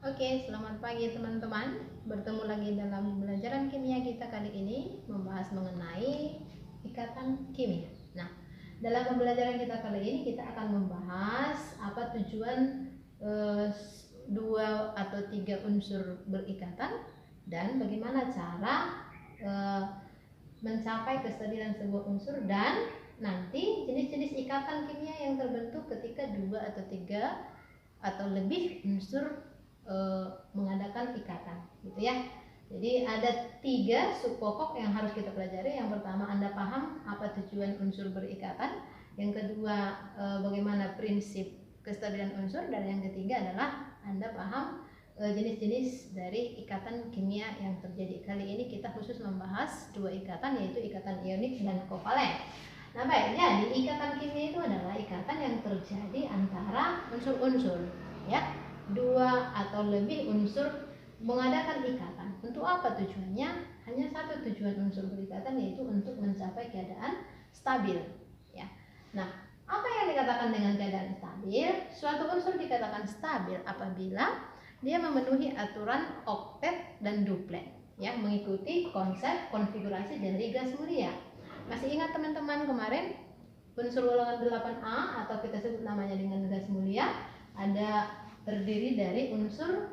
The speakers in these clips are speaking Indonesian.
Oke, selamat pagi teman-teman. Bertemu lagi dalam pembelajaran kimia kita kali ini membahas mengenai ikatan kimia. Nah, dalam pembelajaran kita kali ini kita akan membahas apa tujuan dua atau tiga unsur berikatan dan bagaimana cara mencapai kestabilan sebuah unsur dan nanti jenis-jenis ikatan kimia yang terbentuk ketika dua atau tiga atau lebih unsur mengadakan ikatan, gitu ya. Jadi ada tiga sub pokok yang harus kita pelajari. Yang pertama, Anda paham apa tujuan unsur berikatan. Yang kedua, bagaimana prinsip kestabilan unsur. Dan yang ketiga adalah Anda paham jenis-jenis dari ikatan kimia yang terjadi. Kali ini kita khusus membahas dua ikatan, yaitu ikatan ionik dan kovalen. Nah baik, jadi ikatan kimia itu adalah ikatan yang terjadi antara unsur-unsur, ya. Dua atau lebih unsur mengadakan ikatan. Untuk apa tujuannya? Hanya satu tujuan unsur berikatan, yaitu untuk mencapai keadaan stabil, ya. Nah, apa yang dikatakan dengan keadaan stabil? Suatu unsur dikatakan stabil apabila dia memenuhi aturan oktet dan duplet, ya, mengikuti konsep konfigurasi dari gas mulia. Masih ingat teman-teman kemarin unsur golongan 8A atau kita sebut namanya dengan gas mulia ada terdiri dari unsur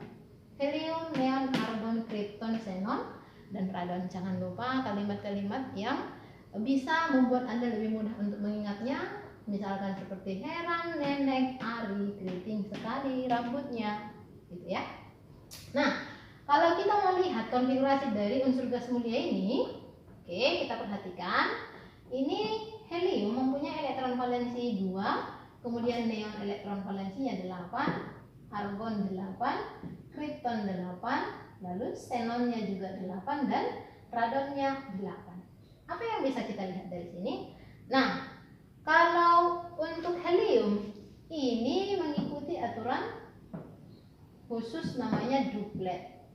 helium, neon, argon, kripton, xenon, dan radon. Jangan lupa kalimat-kalimat yang bisa membuat Anda lebih mudah untuk mengingatnya. Misalkan seperti heran, nenek, ari, keriting sekali rambutnya, gitu ya. Nah, kalau kita melihat konfigurasi dari unsur gas mulia ini, oke, kita perhatikan. Ini helium mempunyai elektron valensi 2, kemudian neon elektron valensinya 8, argon 8, kripton 8, lalu xenonnya juga 8 dan radonnya 8. Apa yang bisa kita lihat dari sini? Nah, kalau untuk helium ini mengikuti aturan khusus namanya duplet.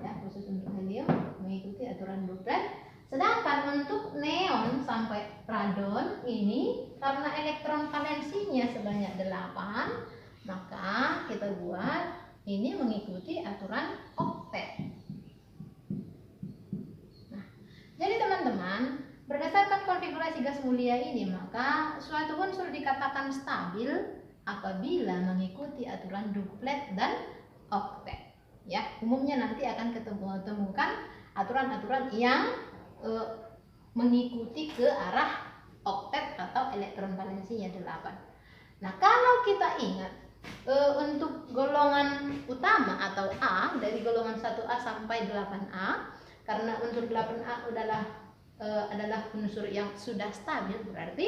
Ya, khusus untuk helium mengikuti aturan duplet. Sedangkan untuk neon sampai radon ini karena elektron valensinya sebanyak 8, maka kita buat ini mengikuti aturan oktet. Nah, jadi teman-teman, berdasarkan konfigurasi gas mulia ini, maka suatu unsur dikatakan stabil apabila mengikuti aturan duplet dan oktet. Ya, umumnya nanti akan temukan aturan-aturan yang mengikuti ke arah oktet atau elektron valensinya 8. Nah, kalau kita ingat untuk golongan utama atau A, dari golongan 1A sampai 8A, karena unsur 8A adalah unsur yang sudah stabil, berarti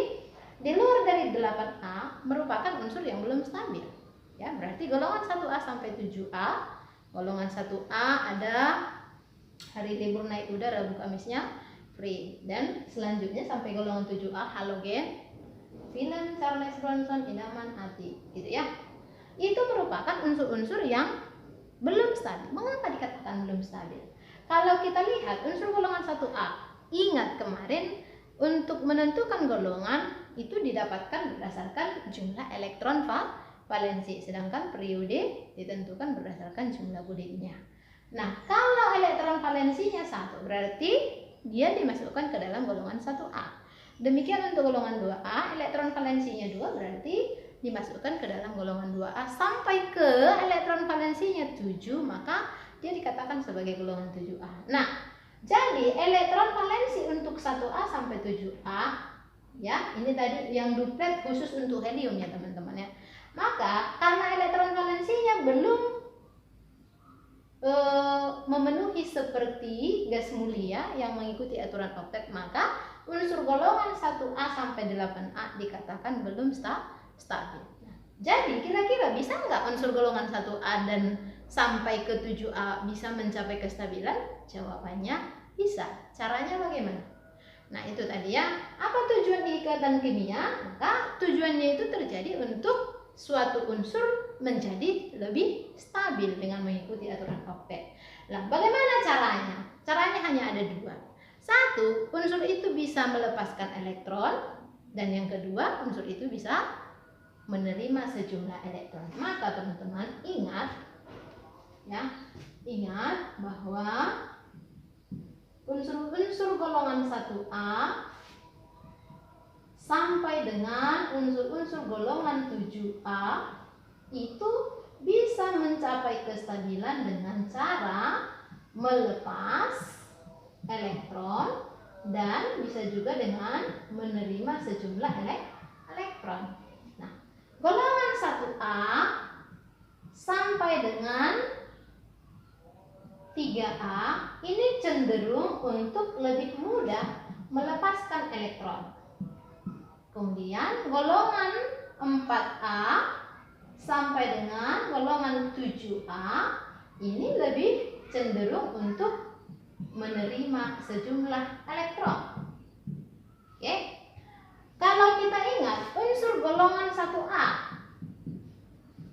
di luar dari 8A merupakan unsur yang belum stabil, ya. Berarti golongan 1A sampai 7A, golongan 1A ada hari libur naik kuda, Rabu Kamisnya free, dan selanjutnya sampai golongan 7A halogen, film, Charles Bronson, idaman, ati, gitu ya. Itu merupakan unsur-unsur yang belum stabil. Mengapa dikatakan belum stabil? Kalau kita lihat unsur golongan 1A, ingat kemarin untuk menentukan golongan itu didapatkan berdasarkan jumlah elektron valensi, sedangkan periode ditentukan berdasarkan jumlah Boudinya. Nah, kalau elektron valensinya 1, berarti dia dimasukkan ke dalam golongan 1A. Demikian untuk golongan 2A, elektron valensinya 2, berarti dimasukkan ke dalam golongan 2A sampai ke elektron valensinya 7, maka dia dikatakan sebagai golongan 7A. Nah, jadi elektron valensi untuk 1A sampai 7A, ya, ini tadi yang duplet khusus untuk helium ya teman-teman ya. Maka karena elektron valensinya belum memenuhi seperti gas mulia yang mengikuti aturan oktet, maka unsur golongan 1A sampai 8A dikatakan belum stabil. Nah, jadi kira-kira bisa nggak unsur golongan 1A dan sampai ke 7A bisa mencapai kestabilan? Jawabannya bisa. Caranya bagaimana? Nah, itu tadi ya. Apa tujuan ikatan kimia? Maka tujuannya itu terjadi untuk suatu unsur menjadi lebih stabil dengan mengikuti aturan oktet. Nah, bagaimana caranya? Caranya hanya ada dua. Satu, unsur itu bisa melepaskan elektron, dan yang kedua, unsur itu bisa menerima sejumlah elektron. Maka teman-teman ingat, Ya, ingat bahwa unsur-unsur golongan 1A sampai dengan unsur-unsur golongan 7A itu bisa mencapai kestabilan dengan cara melepas elektron dan bisa juga dengan menerima sejumlah elektron. Nah, golongan 1A sampai dengan 3A ini cenderung untuk lebih mudah melepaskan elektron. Kemudian golongan 4A sampai dengan golongan 7A ini lebih cenderung untuk menerima sejumlah elektron. Oke. Kalau kita ingat unsur golongan 1A,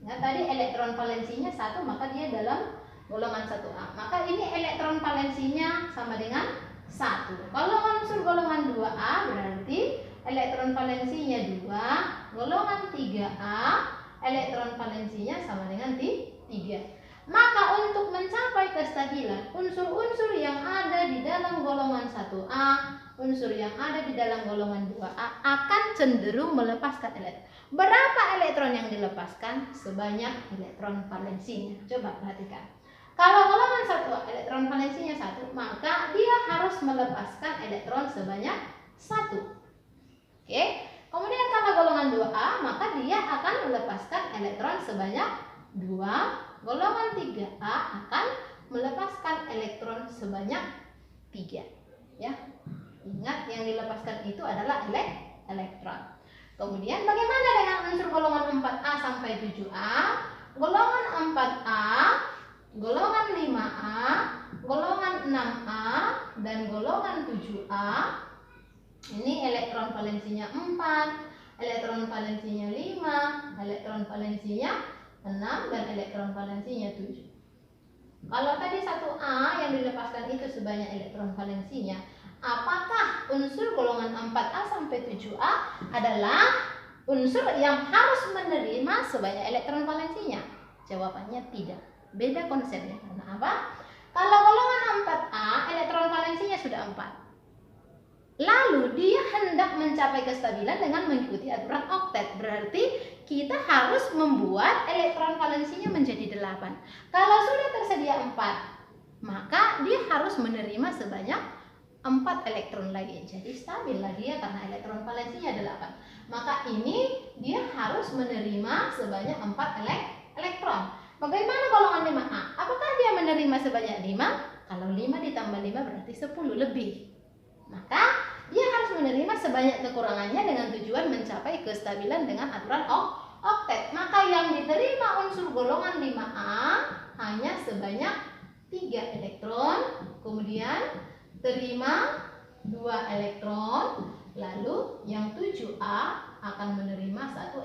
nah tadi elektron valensinya 1, maka dia dalam golongan 1A. Maka ini elektron valensinya sama dengan 1. Kalau unsur golongan 2A berarti elektron valensinya 2. Golongan 3A elektron valensinya sama dengan 3. Maka untuk mencapai kestabilan, unsur-unsur yang ada di dalam golongan 1A, unsur yang ada di dalam golongan 2A akan cenderung melepaskan elektron. Berapa elektron yang dilepaskan? Sebanyak elektron valensinya. Coba perhatikan. Kalau golongan 1A elektron valensinya 1, maka dia harus melepaskan elektron sebanyak 1. Oke. Kemudian kalau golongan 2A, maka dia akan melepaskan elektron sebanyak 2. Golongan 3A akan melepaskan elektron sebanyak 3. Ya. Ingat yang dilepaskan itu adalah elektron. Kemudian bagaimana dengan unsur golongan 4A sampai 7A? Golongan 4A, golongan 5A, golongan 6A, dan golongan 7A ini elektron valensinya 4, elektron valensinya 5, elektron valensinya 6, dan elektron valensinya 7. Kalau tadi 1A yang dilepaskan itu sebanyak elektron valensinya, apakah unsur golongan 4A sampai 7A adalah unsur yang harus menerima sebanyak elektron valensinya? Jawabannya tidak. Beda konsepnya. Karena apa? Kalau golongan 4A elektron valensinya sudah 4. Lalu dia hendak mencapai kestabilan dengan mengikuti aturan oktet. Berarti kita harus membuat elektron valensinya menjadi 8. Kalau sudah tersedia 4, maka dia harus menerima sebanyak 4 elektron lagi. Jadi stabil lah dia karena elektron valensinya 8. Maka ini dia harus menerima sebanyak 4 elektron. Bagaimana golongan 5A? Apakah dia menerima sebanyak 5? Kalau 5 ditambah 5 berarti 10 lebih. Maka dia harus menerima sebanyak kekurangannya dengan tujuan mencapai kestabilan dengan aturan oktet. Maka yang diterima unsur golongan 5A hanya sebanyak 3 elektron. Kemudian terima 2 elektron. Lalu yang 7A akan menerima 1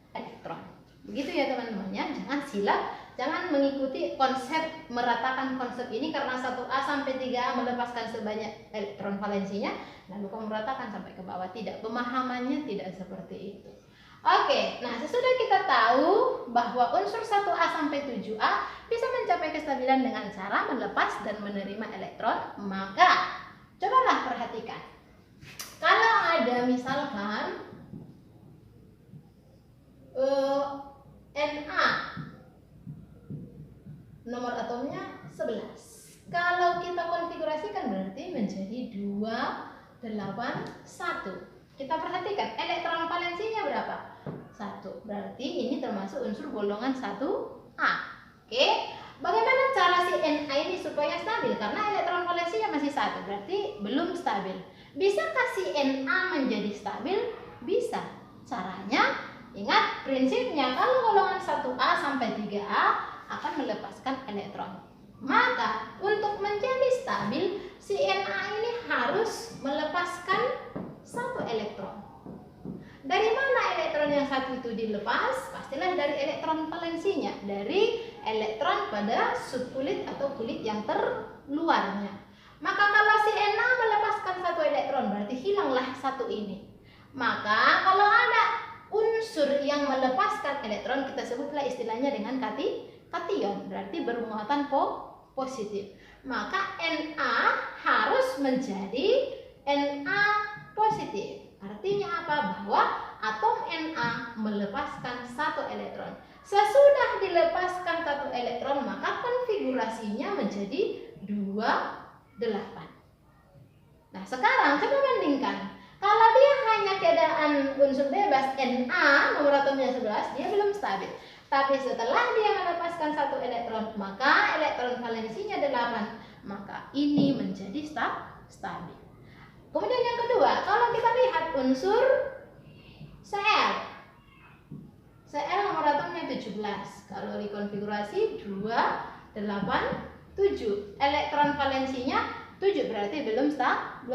elektron. Begitu ya teman-teman ya. Jangan silap. Jangan mengikuti konsep, meratakan konsep ini karena 1A sampai 3A melepaskan sebanyak elektron valensinya, lalu kamu meratakan sampai ke bawah. Tidak, pemahamannya tidak seperti itu. Oke, nah sesudah kita tahu bahwa unsur 1A sampai 7A bisa mencapai kestabilan dengan cara melepas dan menerima elektron, maka cobalah perhatikan. Kalau ada misalkan Na, nomor atomnya 11. Kalau kita konfigurasikan berarti menjadi 281. Kita perhatikan elektron valensinya berapa? 1. Berarti ini termasuk unsur golongan 1A. Oke. Bagaimana cara si Na ini supaya stabil? Karena elektron valensinya masih 1, berarti belum stabil. Bisakah si Na menjadi stabil? Bisa. Caranya, ingat prinsipnya, kalau golongan 1A sampai 3A akan melepaskan elektron. Maka untuk menjadi stabil, si Na ini harus melepaskan 1 elektron. Dari mana elektron yang 1 itu dilepas? Pastilah dari elektron valensinya, dari elektron pada subkulit atau kulit yang terluarnya. Maka kalau si Na melepaskan 1 elektron, berarti hilanglah 1 ini. Maka kalau ada unsur yang melepaskan elektron, kita sebutlah istilahnya dengan kation, berarti bermuatan positif. Maka Na harus menjadi Na positif. Artinya apa? Bahwa atom Na melepaskan satu elektron. Sesudah dilepaskan satu elektron, maka konfigurasinya menjadi 28. Nah, sekarang coba bandingkan. Kalau dia hanya keadaan unsur bebas Na, nomor atomnya 11, dia belum stabil. Tapi setelah dia melepaskan satu elektron, maka elektron valensinya 8. Maka ini menjadi stabil. Kemudian yang kedua, kalau kita lihat unsur Cl. Cl nomor atomnya 17. Kalau dikonfigurasi 2, 8, 7. Elektron valensinya 7, berarti belum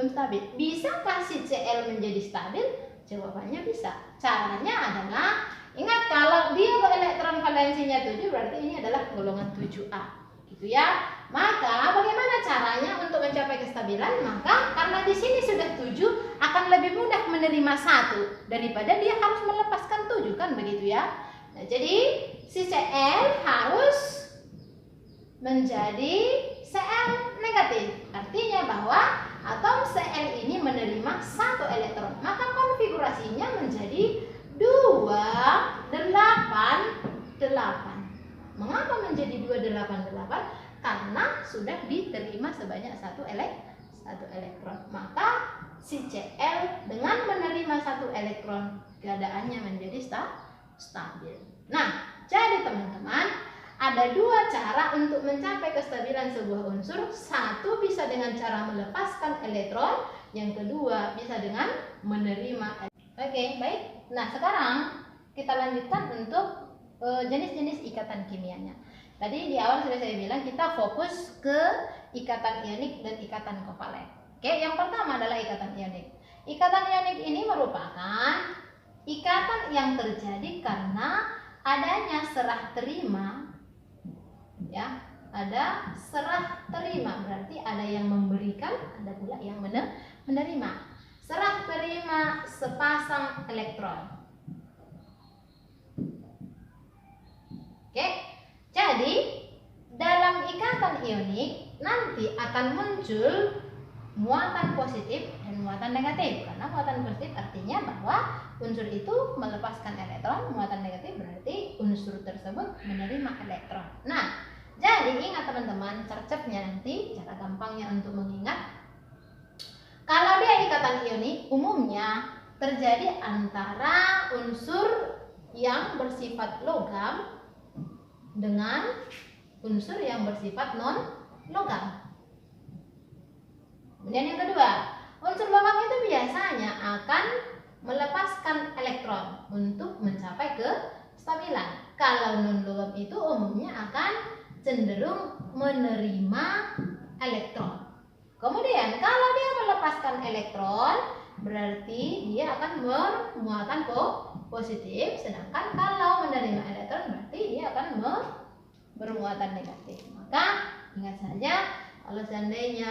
stabil. Bisakah si Cl menjadi stabil? Jawabannya bisa. Caranya adalah, ingat kalau dia elektron valensinya 7, berarti ini adalah golongan 7A. Gitu ya. Maka bagaimana caranya untuk mencapai kestabilan? Maka karena di sini sudah 7, akan lebih mudah menerima 1 daripada dia harus melepaskan 7, kan begitu ya. Nah, jadi si Cl harus menjadi Cl negatif. Artinya bahwa atom Cl ini menerima 1 elektron. Maka konfigurasinya menjadi 2, 8, 8. Mengapa menjadi 288? Karena sudah diterima sebanyak 1 elektron. Maka si Cl dengan menerima 1 elektron, keadaannya menjadi stabil. Nah, jadi teman-teman, ada 2 cara untuk mencapai kestabilan sebuah unsur. Satu bisa dengan cara melepaskan elektron, yang kedua bisa dengan menerima. Oke, baik. Nah, sekarang kita lanjutkan untuk jenis-jenis ikatan kimianya. Tadi di awal sudah saya bilang kita fokus ke ikatan ionik dan ikatan kovalen. Oke, yang pertama adalah ikatan ionik. Ikatan ionik ini merupakan ikatan yang terjadi karena adanya serah terima, ya, ada serah terima, berarti ada yang memberikan, ada pula yang menerima. Serah terima sepasang elektron. Oke, jadi dalam ikatan ionik nanti akan muncul muatan positif dan muatan negatif. Karena muatan positif artinya bahwa unsur itu melepaskan elektron, muatan negatif berarti unsur tersebut menerima elektron. Nah, jadi ingat teman-teman, cercepnya nanti, cara gampangnya untuk mengingat, kalau dia ikatan ionik umumnya terjadi antara unsur yang bersifat logam dengan unsur yang bersifat non-logam. Kemudian yang kedua, unsur logam itu biasanya akan melepaskan elektron untuk mencapai kestabilan. Kalau non-logam itu umumnya akan cenderung menerima elektron. Kemudian kalau dia melepaskan elektron, berarti dia akan bermuatan positif, sedangkan kalau menerima elektron berarti dia akan bermuatan negatif. Maka ingat saja, kalau seandainya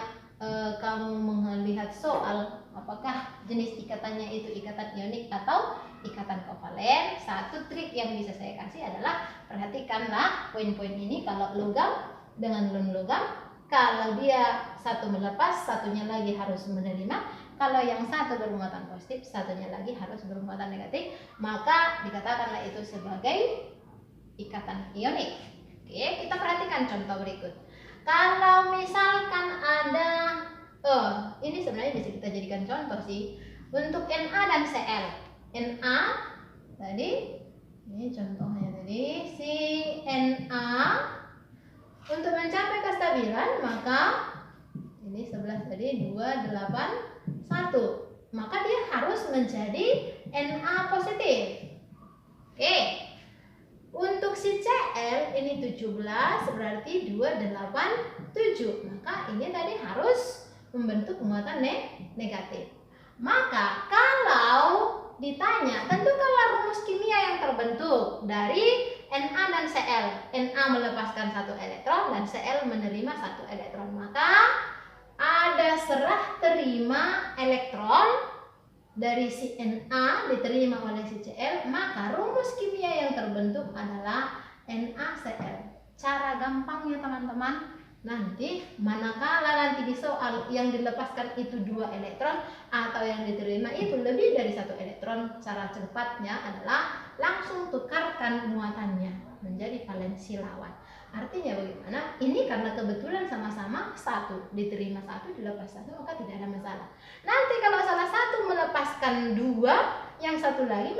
kamu melihat soal apakah jenis ikatannya itu ikatan ionik atau ikatan kovalen, satu trik yang bisa saya kasih adalah perhatikanlah poin-poin ini. Kalau logam dengan non-logam, kalau dia satu melepas, satunya lagi harus menerima. Kalau yang satu bermuatan positif, satunya lagi harus bermuatan negatif, maka dikatakanlah itu sebagai ikatan ionik. Oke, kita perhatikan contoh berikut. Kalau misalkan ada, ini sebenarnya bisa kita jadikan contoh sih. Untuk Na dan Cl. Na tadi, ini contohnya tadi, si Na untuk mencapai kestabilan, maka ini 11 tadi, 2, 8, 1. Maka dia harus menjadi Na positif. Oke. Untuk si Cl ini 17, berarti 2, 8, 7. Maka ini tadi harus membentuk muatan negatif. Maka kalau ditanya, tentukanlah rumus kimia yang terbentuk dari Na dan Cl. Na melepaskan 1 elektron dan Cl menerima 1 elektron. Maka ada serah terima elektron dari si Na diterima oleh si Cl, maka rumus kimia yang terbentuk adalah NaCl. Cara gampangnya teman-teman, nanti manakala nanti di soal yang dilepaskan itu 2 elektron atau yang diterima itu lebih dari 1 elektron, cara cepatnya adalah langsung tukarkan muatannya menjadi valensi lawan. Artinya bagaimana? Ini karena kebetulan sama-sama 1, diterima 1, dilepas 1, maka tidak ada masalah. Nanti kalau salah satu melepaskan 2, yang satu lagi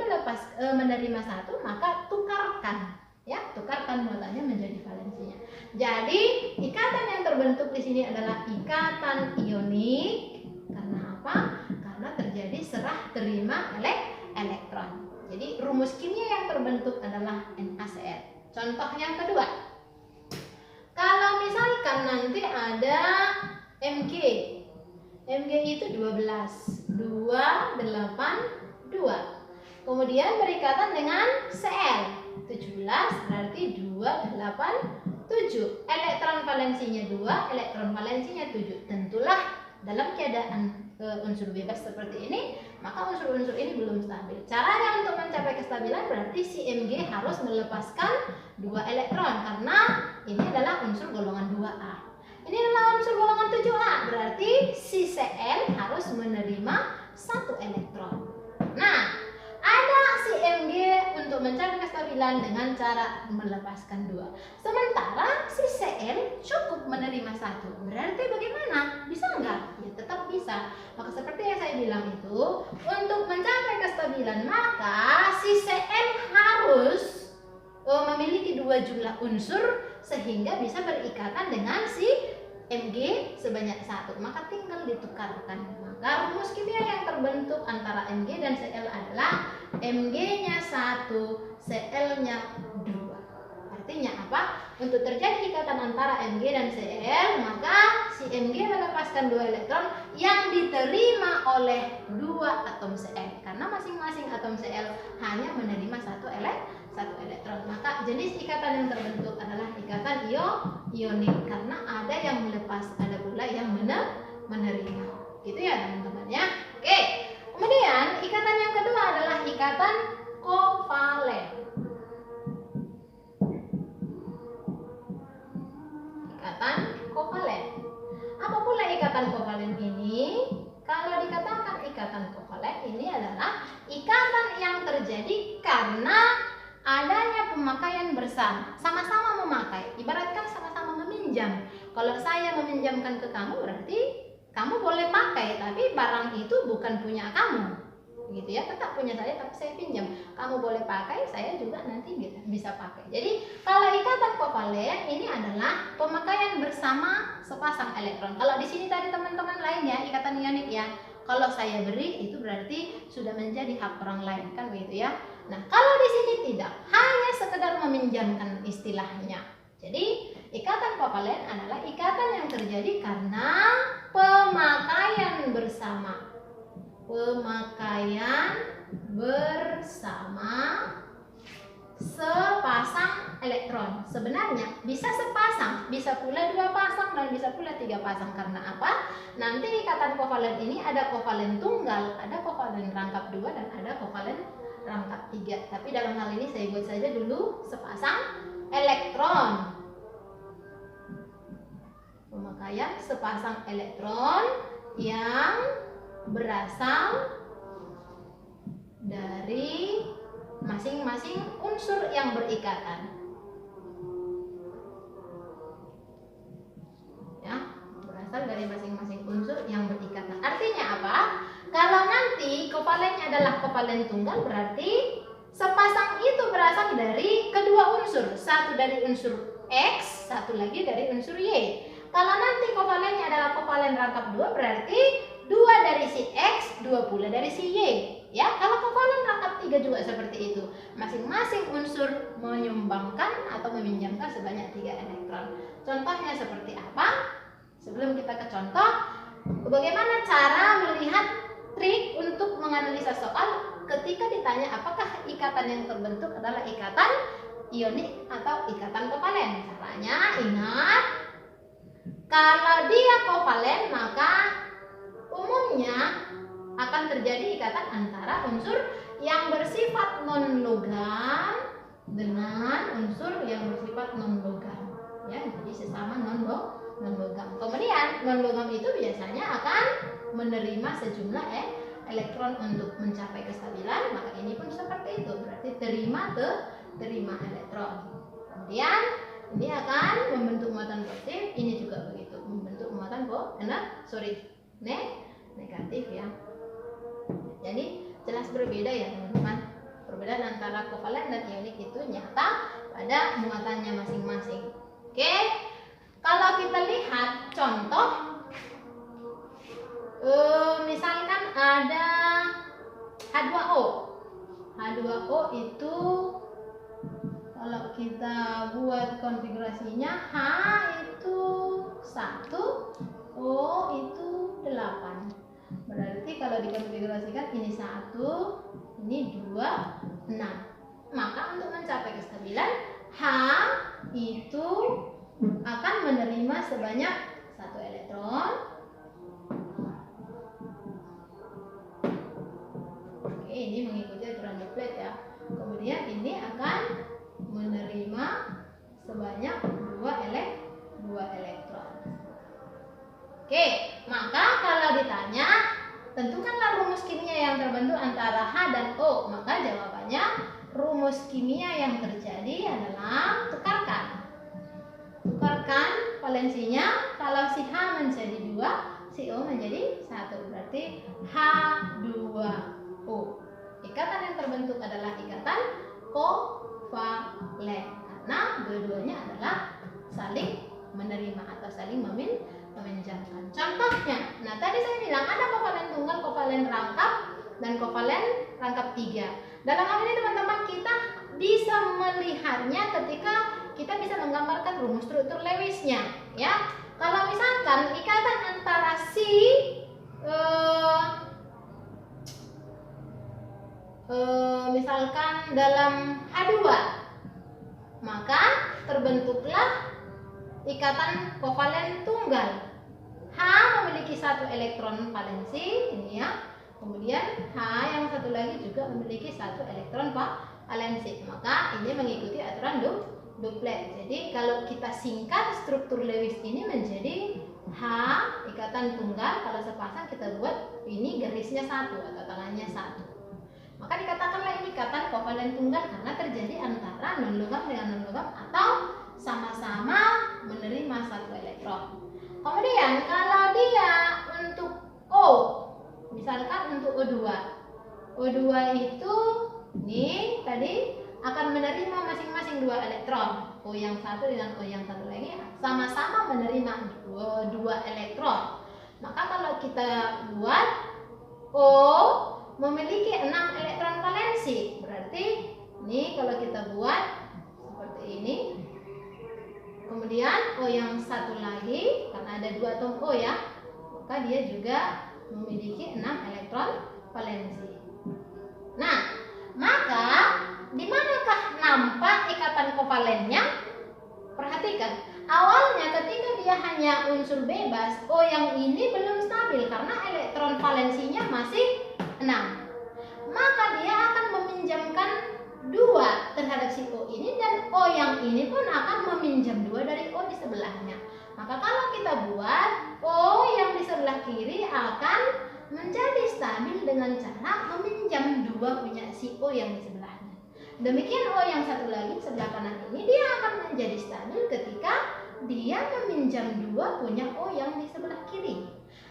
menerima 1, maka tukarkan. Ya, tukarkan muatannya menjadi valensinya. Jadi ikatan yang terbentuk di sini adalah ikatan ionik. Karena apa? Karena terjadi serah terima elektron. Jadi rumus kimia yang terbentuk adalah NaCl. Contoh yang kedua, kalau misalkan nanti ada Mg itu 12, 2, 8, 2. Kemudian berikatan dengan Cl 17, berarti 2, 8, 7. Elektron valensinya 2, elektron valensinya 7. Tentulah dalam keadaan unsur bebas seperti ini, maka unsur-unsur ini belum stabil. Caranya untuk mencapai kestabilan berarti si Mg harus melepaskan 2 elektron, karena ini adalah unsur golongan 2A. Ini adalah unsur golongan 7A, berarti si Cl harus menerima 1 elektron. Nah, ada si Mg untuk mencari kestabilan dengan cara melepaskan 2. Sementara si Cl cukup menerima 1. Berarti bagaimana? Bisa enggak? Ya tetap bisa. Maka seperti yang saya bilang itu, untuk mencapai kestabilan maka si Cl harus memiliki 2 jumlah unsur sehingga bisa berikatan dengan si Mg sebanyak 1. Maka tinggal ditukarkan. Maka rumus kimia yang terbentuk antara Mg dan Cl adalah Mg-nya 1, Cl-nya 2. Artinya apa? Untuk terjadi ikatan antara Mg dan Cl, maka si Mg melepaskan 2 elektron yang diterima oleh 2 atom Cl. Karena masing-masing atom Cl hanya menerima 1 elektron. Maka jenis ikatan yang terbentuk adalah ikatan ionik, karena ada yang melepas, ada pula yang menerima. Gitu ya teman-teman ya. Oke. Kemudian ikatan yang kedua adalah ikatan kovalen. Ikatan kovalen. Apa pula ikatan kovalen ini? Kalau dikatakan ikatan kovalen ini adalah ikatan yang terjadi karena adanya pemakaian bersama, sama-sama memakai. Ibaratkan sama-sama meminjam. Kalau saya meminjamkan ke kamu, berarti kamu boleh pakai, tapi barang itu bukan punya kamu, gitu ya. Tetap punya saya, tapi saya pinjam. Kamu boleh pakai, saya juga nanti bisa pakai. Jadi kalau ikatan kovalen ini adalah pemakaian bersama sepasang elektron. Kalau di sini tadi teman-teman lainnya ikatan ionik ya. Kalau saya beri itu berarti sudah menjadi hak orang lain, kan begitu ya. Nah, kalau di sini tidak, hanya sekedar meminjamkan istilahnya. Jadi, ikatan kovalen adalah ikatan yang terjadi karena pemakaian bersama. Pemakaian bersama sepasang elektron. Sebenarnya bisa sepasang, bisa pula 2 pasang, dan bisa pula 3 pasang. Karena apa? Nanti ikatan kovalen ini ada kovalen tunggal, ada kovalen rangkap 2, dan ada kovalen rangkap 3. Tapi dalam hal ini saya buat saja dulu sepasang elektron. Pemakaian sepasang elektron yang berasal dari masing-masing unsur yang berikatan. Ya, berasal dari masing-masing unsur yang berikatan. Artinya apa? Kalau nanti kovalennya adalah kovalen tunggal, berarti sepasang itu berasal dari kedua unsur. Satu dari unsur X, satu lagi dari unsur Y. Kalau nanti kovalennya adalah kovalen rangkap 2, berarti 2 dari si X, 2 pula dari si Y. Ya, kalau kovalen rangkap 3 juga seperti itu. Masing-masing unsur menyumbangkan atau meminjamkan sebanyak 3 elektron. Contohnya seperti apa? Sebelum kita ke contoh, bagaimana cara melihat trik untuk menganalisa soal ketika ditanya apakah ikatan yang terbentuk adalah ikatan ionik atau ikatan kovalen. Caranya ingat, kalau dia kovalen maka umumnya akan terjadi ikatan antara unsur yang bersifat non-logam dengan unsur yang bersifat non-logam. ya, jadi sesama non-logam. Kemudian non-logam itu biasanya akan menerima sejumlah elektron untuk mencapai kestabilan, maka ini pun seperti itu, berarti terima elektron. Kemudian ini akan membentuk muatan positif, ini juga begitu, membentuk muatan negatif ya. Jadi jelas berbeda ya teman-teman. Perbedaan antara kovalen dan ionik itu nyata pada muatannya masing-masing. Oke, kalau kita lihat contoh, misalkan ada H2O. H2O itu kalau kita buat konfigurasinya, H itu 1, O itu 8. Berarti kalau dikonfigurasikan ini 1, ini 2, 6. Maka untuk mencapai kestabilan, H itu akan menerima sebanyak 1 elektron. Oke, ini mengikuti aturan duplet ya. Kemudian ini akan menerima sebanyak 2 elektron. Oke, maka kalau ditanya tentukanlah rumus kimia yang terbentuk antara H dan O, maka jawabannya rumus kimia yang terjadi adalah tukarkan valensinya. Kalau si H menjadi 2, si O menjadi 1, berarti H2O. Ikatan yang terbentuk adalah ikatan kovalen karena dua-duanya adalah saling menerima atau saling meminjamkan. Contohnya, nah tadi saya bilang ada kovalen tunggal, kovalen rangkap, dan kovalen rangkap 3. Dalam hal ini teman-teman kita bisa melihatnya ketika kita bisa menggambarkan rumus struktur Lewisnya ya. Kalau misalkan ikatan antara misalkan dalam H2, maka terbentuklah ikatan kovalen tunggal. H memiliki 1 elektron valensi ini ya. Kemudian H yang satu lagi juga memiliki 1 elektron valensi. Maka ini mengikuti aturan duplet. Jadi kalau kita singkat struktur Lewis ini menjadi H ikatan tunggal. Kalau sepasang kita buat ini garisnya 1 atau tangannya 1. Maka dikatakanlah ini ikatan kovalen tunggal karena terjadi antara non-logam dengan non-logam atau sama-sama menerima 1 elektron. Kemudian kalau dia untuk O, misalkan untuk O2. O2 itu ini tadi akan menerima masing-masing 2 elektron. O yang satu dengan O yang satu lagi sama-sama menerima 2 elektron. Maka kalau kita buat O memiliki 6 elektron valensi, berarti ini kalau kita buat seperti ini. Kemudian O yang satu lagi, karena ada 2 atom O ya, maka dia juga memiliki 6 elektron valensi. Nah, maka di manakah nampak ikatan kovalennya? Perhatikan, awalnya ketika dia hanya unsur bebas, O yang ini belum stabil karena elektron valensinya masih 6. Maka dia akan meminjamkan 2 terhadap si O ini, dan O yang ini pun akan meminjam 2 dari O di sebelahnya. Maka kalau kita buat, O yang di sebelah kiri akan menjadi stabil dengan cara meminjam 2 punya si O yang di sebelahnya. Demikian O yang satu lagi sebelah kanan ini dia akan menjadi stabil ketika dia meminjam 2 punya O yang di sebelah kiri.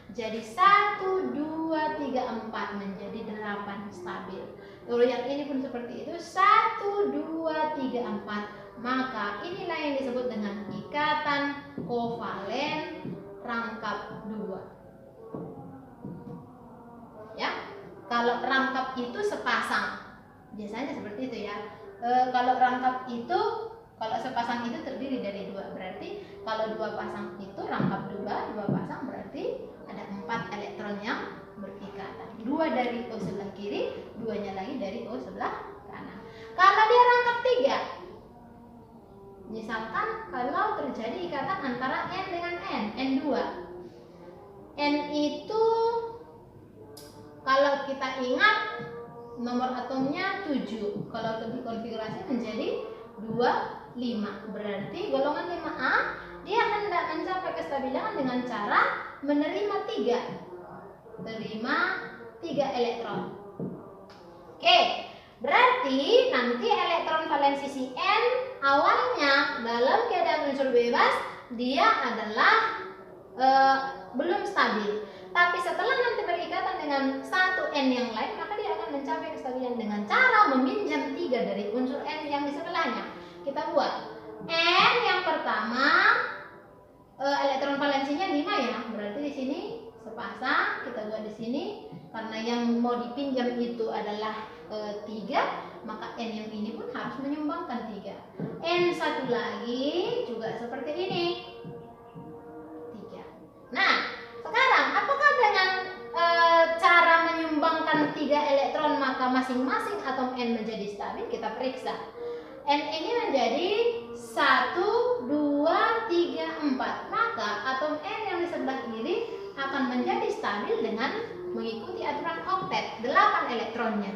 Jadi 1, 2, 3, 4 menjadi 8 stabil. Kalau yang ini pun seperti itu, 1, 2, 3, 4. Maka inilah yang disebut dengan ikatan kovalen rangkap 2. Ya, kalau rangkap itu sepasang, biasanya seperti itu ya. Kalau rangkap itu, kalau sepasang itu terdiri dari 2, berarti kalau 2 pasang itu rangkap 2 pasang berarti ada 4 elektron yang berikatan. 2 dari O sebelah kiri, 2-nya lagi dari O sebelah kanan. Kalau dia rangkap 3, misalkan kalau terjadi ikatan antara N dengan N, N2. N itu kalau kita ingat nomor atomnya 7. Kalau dikonfigurasi menjadi 2 5. Berarti golongan 5A dia hendak mencapai kestabilan dengan cara menerima 3. Terima 3 elektron. Oke, berarti nanti elektron valensi si N awalnya dalam keadaan unsur bebas dia adalah belum stabil. Tapi setelah nanti berikatan dengan satu N yang lain, maka dia akan mencapai kestabilan dengan cara meminjam 3 dari unsur N yang di sebelahnya. Kita buat N yang pertama elektron valensinya 5 ya. Berarti di sini sepasang, kita buat di sini karena yang mau dipinjam itu adalah 3, maka N yang ini pun harus menyumbangkan 3. N satu lagi juga seperti ini. 3. Nah, sekarang apakah dengan cara menyumbangkan 3 elektron maka masing-masing atom N menjadi stabil? Kita periksa. N ini menjadi 1, 2, 3, 4. Maka atom N yang di sebelah kiri akan menjadi stabil dengan mengikuti aturan oktet, 8 elektronnya.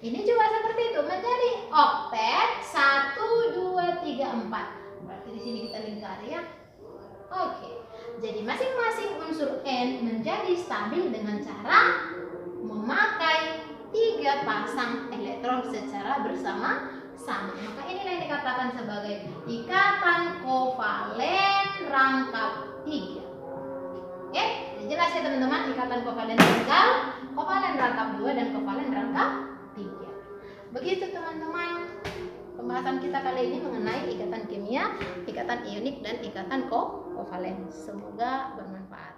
Ini juga seperti itu, menjadi oktet 1, 2, 3, 4. Berarti di sini kita lingkari ya. Oke. Jadi masing-masing unsur N menjadi stabil dengan cara memakai 3 pasang elektron secara bersama-sama. Maka inilah yang dikatakan sebagai ikatan kovalen rangkap 3. Oke, jelas ya teman-teman, ikatan kovalen tunggal, kovalen rangkap 2 dan kovalen rangkap 3. Begitu teman-teman pembahasan kita kali ini mengenai ikatan kimia, ikatan ionik dan ikatan kovalen. Semoga bermanfaat.